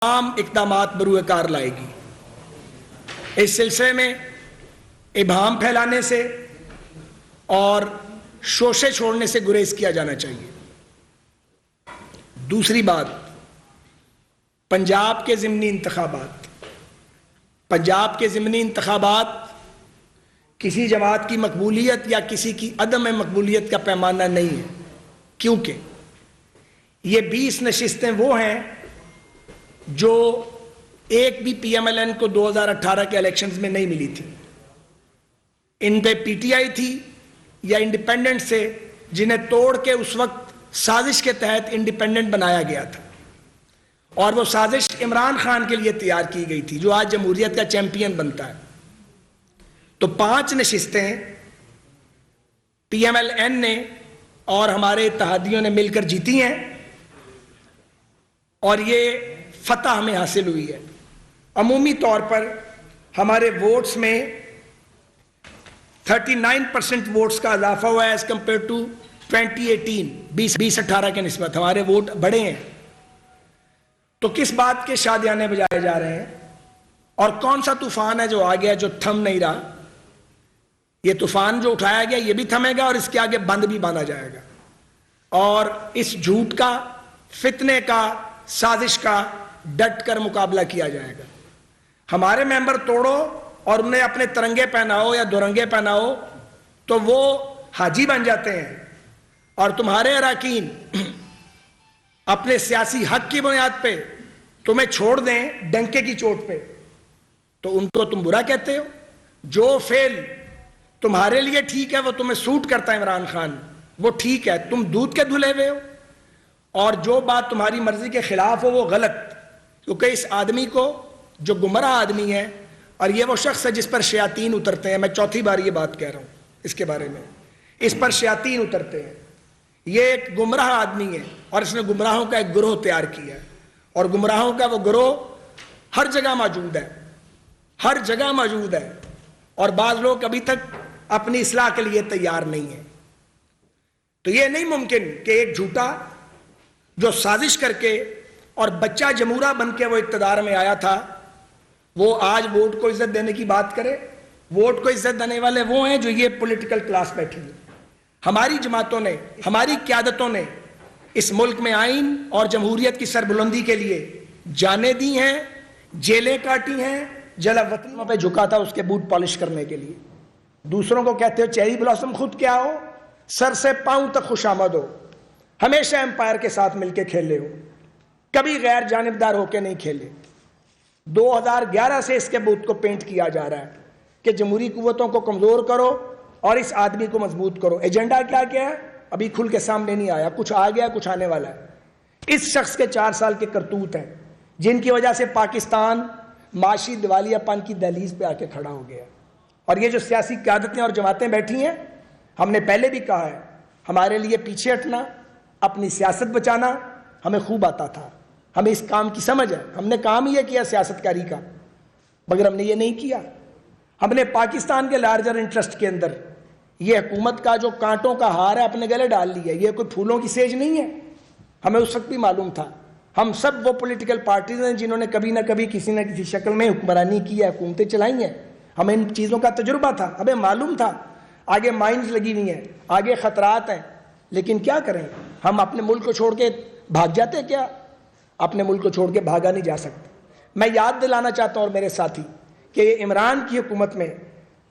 تمام اقدامات بروئے کار لائے گی۔ اس سلسلے میں ابہام پھیلانے سے اور شوشے چھوڑنے سے گریز کیا جانا چاہیے۔ دوسری بات، پنجاب کے ضمنی انتخابات کسی جماعت کی مقبولیت یا کسی کی عدم مقبولیت کا پیمانہ نہیں ہے، کیونکہ یہ 20 نشستیں وہ ہیں جو ایک بھی پی ایم ایل این کو 2018 کے الیکشنز میں نہیں ملی تھی۔ ان پہ پی ٹی آئی تھی یا انڈیپینڈنٹ سے، جنہیں توڑ کے اس وقت سازش کے تحت انڈیپینڈنٹ بنایا گیا تھا، اور وہ سازش عمران خان کے لیے تیار کی گئی تھی جو آج جمہوریت کا چیمپئن بنتا ہے۔ تو 5 نشستیں پی ایم ایل این نے اور ہمارے اتحادیوں نے مل کر جیتی ہیں، اور یہ فتح ہمیں حاصل ہوئی ہے۔ عمومی طور پر ہمارے ووٹس میں 39% ووٹس کا اضافہ ہوا ہے ایز کمپیئر ٹو 2018 2018 کے نسبت ہمارے ووٹ بڑھے ہیں۔ تو کس بات کے شادیانے بجائے جا رہے ہیں، اور کون سا طوفان ہے جو آ گیا جو تھم نہیں رہا؟ یہ طوفان جو اٹھایا گیا یہ بھی تھمے گا، اور اس کے آگے بند بھی باندھا جائے گا، اور اس جھوٹ کا، فتنے کا، سازش کا ڈٹ کر مقابلہ کیا جائے گا۔ ہمارے ممبر توڑو اور انہیں اپنے ترنگے پہناؤ یا دورنگے پہناؤ تو وہ حاجی بن جاتے ہیں، اور تمہارے اراکین اپنے سیاسی حق کی بنیاد پہ تمہیں چھوڑ دیں ڈنکے کی چوٹ پہ، تو ان کو تم برا کہتے ہو۔ جو فعل تمہارے لیے ٹھیک ہے وہ تمہیں سوٹ کرتا ہے عمران خان، وہ ٹھیک ہے، تم دودھ کے دھلے ہوئے ہو، اور جو بات تمہاری مرضی کے خلاف ہو وہ غلط، کیونکہ اس آدمی کو، جو گمراہ آدمی ہے، اور یہ وہ شخص ہے جس پر شیاطین اترتے ہیں، میں چوتھی بار یہ بات کہہ رہا ہوں اس کے بارے میں، اس پر شیاطین اترتے ہیں۔ یہ ایک گمراہ آدمی ہے، اور اس نے گمراہوں کا ایک گروہ تیار کیا ہے، اور گمراہوں کا وہ گروہ ہر جگہ موجود ہے، ہر جگہ موجود ہے، اور بعض لوگ ابھی تک اپنی اصلاح کے لیے تیار نہیں ہیں۔ تو یہ نہیں ممکن کہ ایک جھوٹا جو سازش کر کے اور بچہ جمہورہ بن کے وہ اقتدار میں آیا تھا، وہ آج ووٹ کو عزت دینے کی بات کرے۔ ووٹ کو عزت دینے والے وہ ہیں جو یہ پولیٹیکل کلاس بیٹھی ہے۔ ہماری جماعتوں نے، ہماری قیادتوں نے اس ملک میں آئین اور جمہوریت کی سربلندی کے لیے جانیں دی ہیں، جیلیں کاٹی ہیں، جلا وطنوں پہ جھکا تھا اس کے بوٹ پالش کرنے کے لیے۔ دوسروں کو کہتے ہو چیری بلاسم، خود کیا ہو؟ سر سے پاؤں تک خوش آمد ہو، ہمیشہ امپائر کے ساتھ مل کے کھیلے ہو، کبھی غیر جانبدار ہو کے نہیں کھیلے۔ 2011 سے اس کے بوت کو پینٹ کیا جا رہا ہے کہ جمہوری قوتوں کو کمزور کرو اور اس آدمی کو مضبوط کرو۔ ایجنڈا کیا کیا ہے ابھی کھل کے سامنے نہیں آیا، کچھ آ گیا، کچھ آنے والا ہے۔ اس شخص کے 4 سال کے کرتوت ہیں جن کی وجہ سے پاکستان معاشی دیوالیہ پن کی دہلیز پہ آ کے کھڑا ہو گیا۔ اور یہ جو سیاسی قیادتیں اور جماعتیں بیٹھی ہیں، ہم نے پہلے بھی کہا ہے، ہمارے لیے پیچھے ہٹنا، اپنی سیاست بچانا ہمیں خوب آتا تھا، ہمیں اس کام کی سمجھ ہے، ہم نے کام یہ کیا سیاست کاری کا، مگر ہم نے یہ نہیں کیا۔ ہم نے پاکستان کے لارجر انٹرسٹ کے اندر یہ حکومت کا جو کانٹوں کا ہار ہے اپنے گلے ڈال لیا۔ یہ کوئی پھولوں کی سیج نہیں ہے، ہمیں اس وقت بھی معلوم تھا۔ ہم سب وہ پولیٹیکل پارٹیز ہیں جنہوں نے کبھی نہ کبھی کسی نہ کسی شکل میں حکمرانی کی ہے، حکومتیں چلائی ہیں، ہمیں ان چیزوں کا تجربہ تھا، ہمیں معلوم تھا آگے مائنز لگی ہوئی ہیں، آگے خطرات ہیں، لیکن کیا کریں، ہم اپنے ملک کو چھوڑ کے بھاگ جاتے کیا؟ اپنے ملک کو چھوڑ کے بھاگا نہیں جا سکتا۔ میں یاد دلانا چاہتا ہوں اور میرے ساتھی کہ یہ عمران کی حکومت میں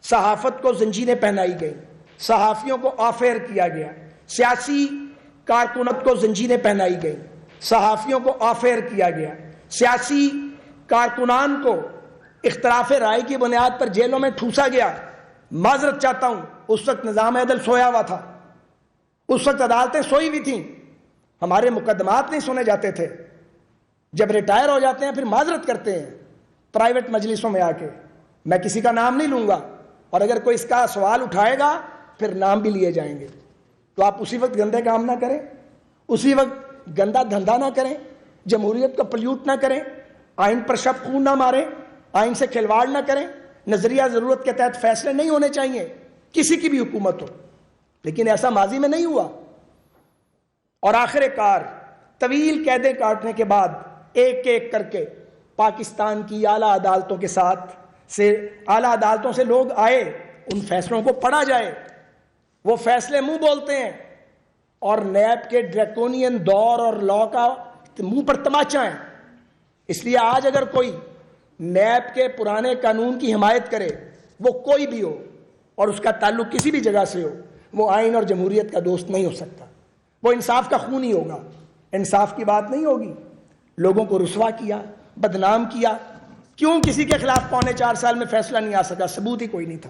صحافت کو زنجیریں پہنائی گئی، صحافیوں کو آف ایئر کیا گیا، سیاسی کارکنت کو زنجیریں پہنائی گئی، صحافیوں کو آف ایئر کیا گیا، سیاسی کارکنان کو اختلاف رائے کی بنیاد پر جیلوں میں ٹھوسا گیا۔ معذرت چاہتا ہوں، اس وقت نظام عدل سویا ہوا تھا، اس وقت عدالتیں سوئی ہوئی تھیں، ہمارے مقدمات نہیں سنے جاتے تھے۔ جب ریٹائر ہو جاتے ہیں پھر معذرت کرتے ہیں پرائیویٹ مجلسوں میں آ کے، میں کسی کا نام نہیں لوں گا، اور اگر کوئی اس کا سوال اٹھائے گا پھر نام بھی لیے جائیں گے۔ تو آپ اسی وقت گندے کام نہ کریں، اسی وقت گندا دھندا نہ کریں، جمہوریت کو پلیوٹ نہ کریں، آئین پر شب خون نہ ماریں، آئین سے کھلواڑ نہ کریں۔ نظریہ ضرورت کے تحت فیصلے نہیں ہونے چاہیے، کسی کی بھی حکومت ہو، لیکن ایسا ماضی میں نہیں ہوا۔ اور آخر کار طویل قیدیں کاٹنے کے بعد ایک ایک کر کے پاکستان کی اعلیٰ عدالتوں کے ساتھ اعلیٰ عدالتوں سے لوگ آئے، ان فیصلوں کو پڑھا جائے، وہ فیصلے منہ بولتے ہیں، اور نیب کے ڈریکونین دور اور لا کا منہ پر تماچا ہے۔ اس لیے آج اگر کوئی نیب کے پرانے قانون کی حمایت کرے، وہ کوئی بھی ہو اور اس کا تعلق کسی بھی جگہ سے ہو، وہ آئین اور جمہوریت کا دوست نہیں ہو سکتا، وہ انصاف کا خونی ہوگا، انصاف کی بات نہیں ہوگی۔ لوگوں کو رسوا کیا، بدنام کیا، کیوں کسی کے خلاف 3.25 سال میں فیصلہ نہیں آ سکا؟ ثبوت ہی کوئی نہیں تھا،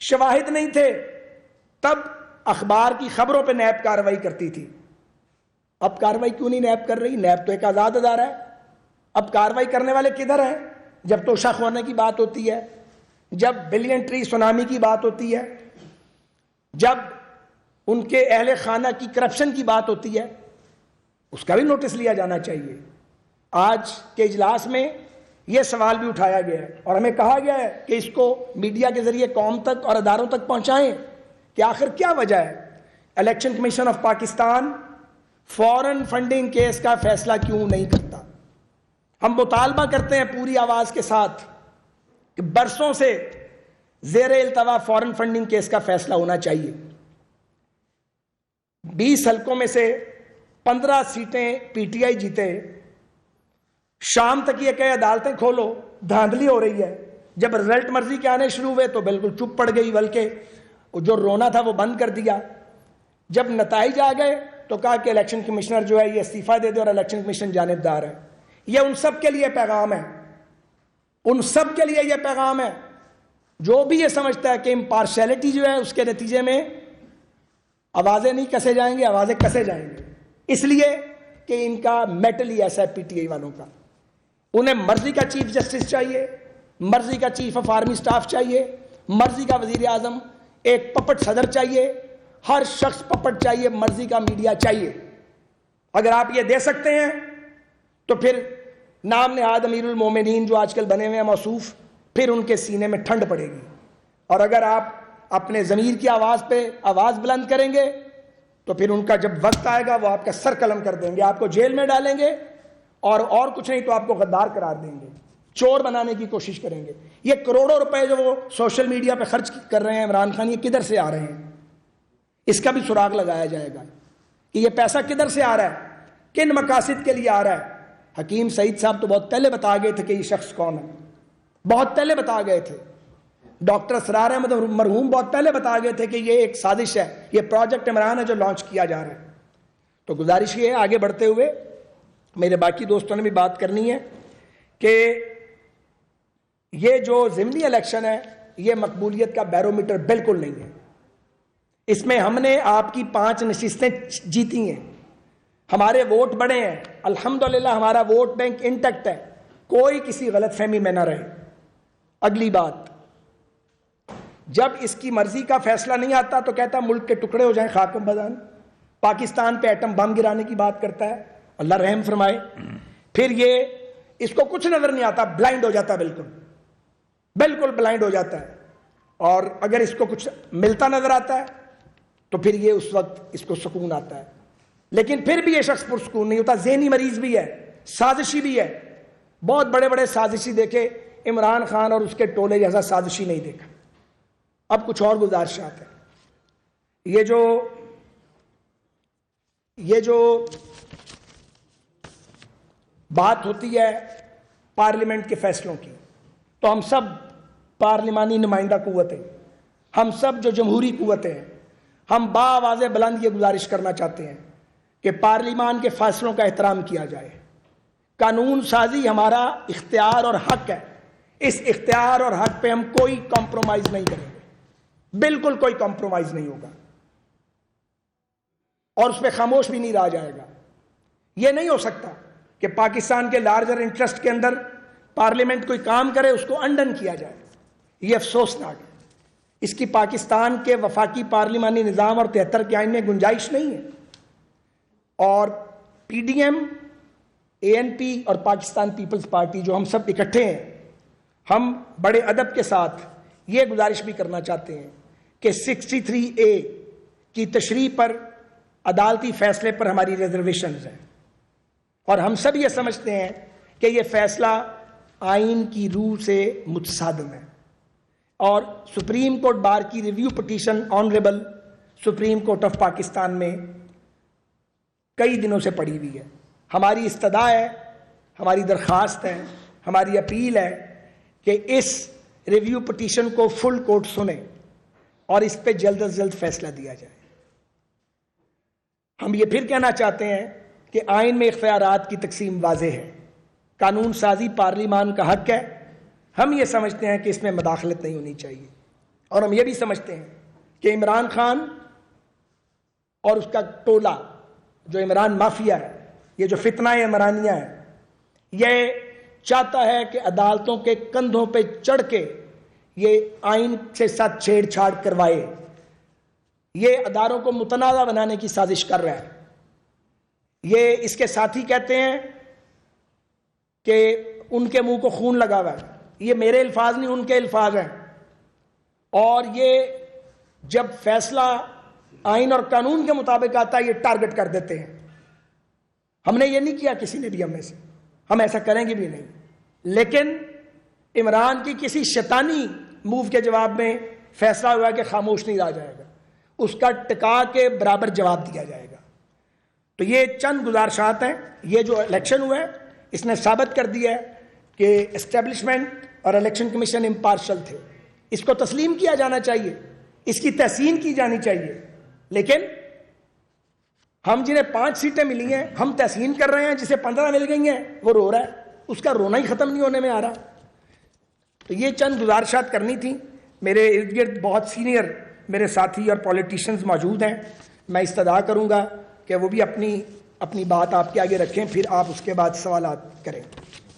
شواہد نہیں تھے، تب اخبار کی خبروں پہ نیب کارروائی کرتی تھی۔ اب کارروائی کیوں نہیں نیب کر رہی؟ نیب تو ایک آزاد ادارہ ہے، اب کارروائی کرنے والے کدھر ہیں؟ جب توشہ خورنے کی بات ہوتی ہے، جب بلین ٹری سونامی کی بات ہوتی ہے، جب ان کے اہل خانہ کی کرپشن کی بات ہوتی ہے، اس کا بھی نوٹس لیا جانا چاہیے۔ آج کے اجلاس میں یہ سوال بھی اٹھایا گیا ہے اور ہمیں کہا گیا ہے کہ اس کو میڈیا کے ذریعے قوم تک اور اداروں تک پہنچائیں کہ آخر کیا وجہ ہے election commission of Pakistan foreign funding case کا فیصلہ کیوں نہیں کرتا؟ ہم مطالبہ کرتے ہیں پوری آواز کے ساتھ کہ برسوں سے زیر التوا فورن فنڈنگ کیس کا فیصلہ ہونا چاہیے۔ 20 حلقوں میں سے 15 سیٹیں پی ٹی آئی جیتے، شام تک یہ کہ عدالتیں کھولو، دھاندلی ہو رہی ہے۔ جب رزلٹ مرضی کے آنے شروع ہوئے تو بالکل چپ پڑ گئی، بلکہ جو رونا تھا وہ بند کر دیا۔ جب نتائج آ گئے تو کہا کہ الیکشن کمشنر جو ہے یہ استعفیٰ دے دے اور الیکشن کمیشن جانبدار ہے۔ یہ ان سب کے لیے پیغام ہے، ان سب کے لیے یہ پیغام ہے جو بھی یہ سمجھتا ہے کہ امپارشیلٹی جو ہے اس کے نتیجے میں آوازیں نہیں کسے جائیں گے، آوازیں کسے جائیں گے، اس لیے کہ ان کا میٹل ہی ایسا ہے پی ٹی آئی والوں کا۔ انہیں مرضی کا چیف جسٹس چاہیے، مرضی کا چیف آف آرمی سٹاف چاہیے، مرضی کا وزیر اعظم، ایک پپٹ صدر چاہیے، ہر شخص پپٹ چاہیے، مرضی کا میڈیا چاہیے۔ اگر آپ یہ دے سکتے ہیں تو پھر نام نہاد امیر المومنین جو آج کل بنے ہوئے ہیں موصوف، پھر ان کے سینے میں ٹھنڈ پڑے گی۔ اور اگر آپ اپنے ضمیر کی آواز پہ آواز بلند کریں گے تو پھر ان کا جب وقت آئے گا وہ آپ کا سر قلم کر دیں گے، آپ کو جیل میں ڈالیں گے، اور کچھ نہیں تو آپ کو غدار قرار دیں گے، چور بنانے کی کوشش کریں گے۔ یہ کروڑوں روپے جو وہ سوشل میڈیا پہ خرچ کر رہے ہیں عمران خان، یہ کدھر سے آ رہے ہیں؟ اس کا بھی سراغ لگایا جائے گا کہ یہ پیسہ کدھر سے آ رہا ہے، کن مقاصد کے لیے آ رہا ہے۔ حکیم سعید صاحب تو بہت پہلے بتا گئے تھے کہ یہ شخص کون ہے، بہت پہلے بتا گئے تھے۔ ڈاکٹر اسرار احمد مرحوم بہت پہلے بتا گئے تھے کہ یہ ایک سازش ہے، یہ پروجیکٹ عمران ہے جو لانچ کیا جا رہا ہے۔ تو گزارش یہ ہے آگے بڑھتے ہوئے، میرے باقی دوستوں نے بھی بات کرنی ہے کہ یہ جو ضمنی الیکشن ہے یہ مقبولیت کا بیرومیٹر بالکل نہیں ہے۔ اس میں ہم نے آپ کی 5 نشستیں جیتی ہیں، ہمارے ووٹ بڑے ہیں، الحمدللہ ہمارا ووٹ بینک انٹیکٹ ہے، کوئی کسی غلط فہمی میں نہ رہے۔ اگلی بات، جب اس کی مرضی کا فیصلہ نہیں آتا تو کہتا ملک کے ٹکڑے ہو جائیں خاکم بدان، پاکستان پہ ایٹم بم گرانے کی بات کرتا ہے، اللہ رحم فرمائے۔ پھر یہ اس کو کچھ نظر نہیں آتا، بلائنڈ ہو جاتا ہے، بالکل بلائنڈ ہو جاتا ہے۔ اور اگر اس کو کچھ ملتا نظر آتا ہے تو پھر یہ اس وقت اس کو سکون آتا ہے، لیکن پھر بھی یہ شخص پرسکون نہیں ہوتا، ذہنی مریض بھی ہے، سازشی بھی ہے۔ بہت بڑے بڑے سازشی دیکھے، عمران خان اور اس کے ٹولے جیسا سازشی نہیں دیکھا۔ اب کچھ اور گزارشات ہیں۔ یہ جو بات ہوتی ہے پارلیمنٹ کے فیصلوں کی، تو ہم سب پارلیمانی نمائندہ قوتیں، ہم سب جو جمہوری قوتیں ہیں، ہم باآواز بلند یہ گزارش کرنا چاہتے ہیں کہ پارلیمان کے فیصلوں کا احترام کیا جائے۔ قانون سازی ہمارا اختیار اور حق ہے، اس اختیار اور حق پہ ہم کوئی کمپرومائز نہیں کریں گے، بالکل کوئی کمپرومائز نہیں ہوگا، اور اس پہ خاموش بھی نہیں رہا جائے گا۔ یہ نہیں ہو سکتا کہ پاکستان کے لارجر انٹرسٹ کے اندر پارلیمنٹ کوئی کام کرے اس کو انڈن کیا جائے، یہ افسوسناک ہے۔ اس کی پاکستان کے وفاقی پارلیمانی نظام اور 73 کے آئین میں گنجائش نہیں ہے۔ اور پی ڈی ایم، اے این پی اور پاکستان پیپلز پارٹی جو ہم سب اکٹھے ہیں، ہم بڑے ادب کے ساتھ یہ گزارش بھی کرنا چاہتے ہیں کہ 63A کی تشریح پر، عدالتی فیصلے پر ہماری ریزرویشنز ہیں، اور ہم سب یہ سمجھتے ہیں کہ یہ فیصلہ آئین کی روح سے متصادم ہے. اور سپریم کورٹ بار کی review petition honourable supreme court of Pakistan میں کئی دنوں سے پڑی ہوئی ہے. ہماری استدعا ہے, ہماری درخواست ہے, ہماری اپیل ہے کہ اس ریویو پٹیشن کو فل کورٹ سنے اور اس پہ جلد از جلد فیصلہ دیا جائے. ہم یہ پھر کہنا چاہتے ہیں کہ آئین میں اختیارات کی تقسیم واضح ہے. قانون سازی پارلیمان کا حق ہے. ہم یہ سمجھتے ہیں کہ اس میں مداخلت نہیں ہونی چاہیے, اور ہم یہ بھی سمجھتے ہیں کہ عمران خان اور اس کا ٹولہ جو عمران مافیا ہے, یہ جو فتنہ عمرانیہ ہے, یہ چاہتا ہے کہ عدالتوں کے کندھوں پہ چڑھ کے یہ آئین سے ساتھ چھیڑ چھاڑ کروائے. یہ اداروں کو متنازع بنانے کی سازش کر رہا ہے. یہ اس کے ساتھی کہتے ہیں کہ ان کے منہ کو خون لگا ہوا ہے. یہ میرے الفاظ نہیں, ان کے الفاظ ہیں. اور یہ جب فیصلہ آئین اور قانون کے مطابق آتا ہے یہ ٹارگٹ کر دیتے ہیں. ہم نے یہ نہیں کیا کسی نے بھی ہم میں سے, ہم ایسا کریں گے بھی نہیں. لیکن عمران کی کسی شیطانی موو کے جواب میں فیصلہ ہوا کہ خاموش نہیں رہا جائے گا, اس کا ٹکا کے برابر جواب دیا جائے گا. تو یہ چند گزارشات ہیں. یہ جو الیکشن ہوا ہے اس نے ثابت کر دیا ہے کہ اسٹیبلشمنٹ اور الیکشن کمیشن امپارشل تھے. اس کو تسلیم کیا جانا چاہیے, اس کی تحسین کی جانی چاہیے. لیکن ہم جنہیں 5 سیٹیں ملی ہیں ہم تحسین کر رہے ہیں, جسے 15 مل گئی ہیں وہ رو رہا ہے, اس کا رونا ہی ختم نہیں ہونے میں آ رہا. تو یہ چند گزارشات کرنی تھی. میرے ارد گرد بہت سینئر میرے ساتھی اور پولیٹیشنز موجود ہیں. میں استدعا کروں گا کہ وہ بھی اپنی بات آپ کے آگے رکھیں, پھر آپ اس کے بعد سوالات کریں.